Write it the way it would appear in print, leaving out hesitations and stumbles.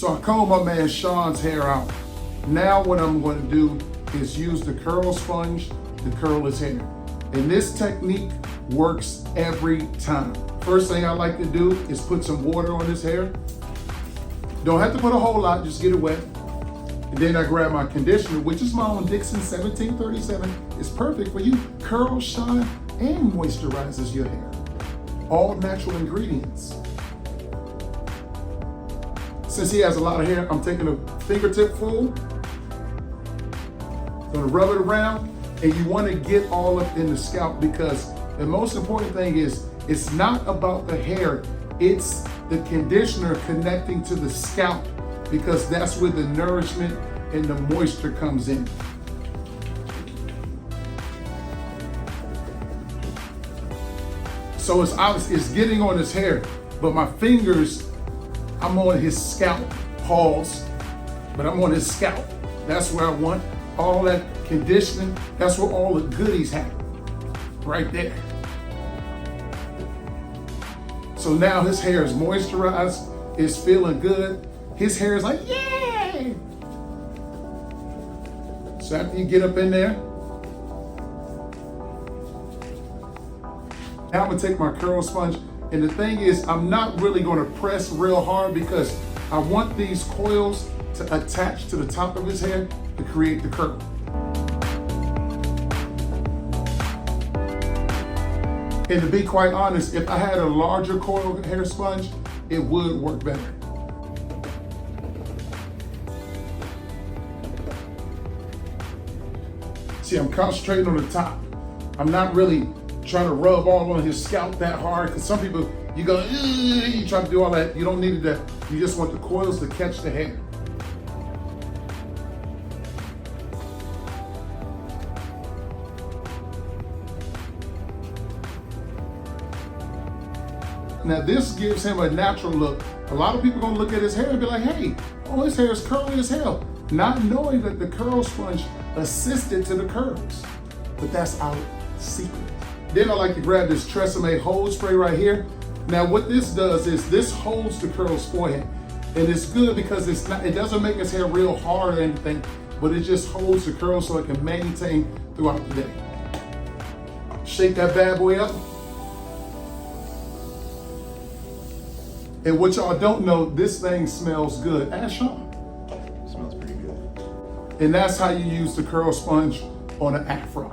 So I combed my man Sean's hair out. Now what I'm going to do is use the curl sponge to curl his hair. And this technique works every time. First thing I like to do is put some water on his hair. Don't have to put a whole lot, just get it wet. And then I grab my conditioner, which is my own Dixon 1737. It's perfect for you. Curls, shine, and moisturizes your hair. All natural ingredients. Since he has a lot of hair, I'm taking a fingertip full. Gonna rub it around, and you wanna get all up in the scalp because the most important thing is it's not about the hair, it's the conditioner connecting to the scalp because that's where the nourishment and the moisture comes in. So it's obvious, it's getting on his hair, but my fingers, I'm on his scalp, pause, but I'm on his scalp. That's where I want all that conditioning, that's where all the goodies happen, right there. So now his hair is moisturized, it's feeling good. His hair is like, yay! So after you get up in there, now I'm gonna take my curl sponge, and the thing is, I'm not really gonna press real hard because I want these coils to attach to the top of his hair to create the curl. And to be quite honest, if I had a larger coil hair sponge, it would work better. See, I'm concentrating on the top. I'm not really trying to rub all on his scalp that hard, because some people, you go, you try to do all that. You don't need that. You just want the coils to catch the hair. Now this gives him a natural look. A lot of people gonna look at his hair and be like, hey, oh, his hair is curly as hell. Not knowing that the curl sponge assisted to the curls. But that's our secret. Then I like to grab this TRESemme hold spray right here. Now what this does is this holds the curls forehead. And it's good because it doesn't make his hair real hard or anything, but it just holds the curls so it can maintain throughout the day. Shake that bad boy up. And what y'all don't know, this thing smells good. Ask Sean. Smells pretty good. And that's how you use the curl sponge on an Afro.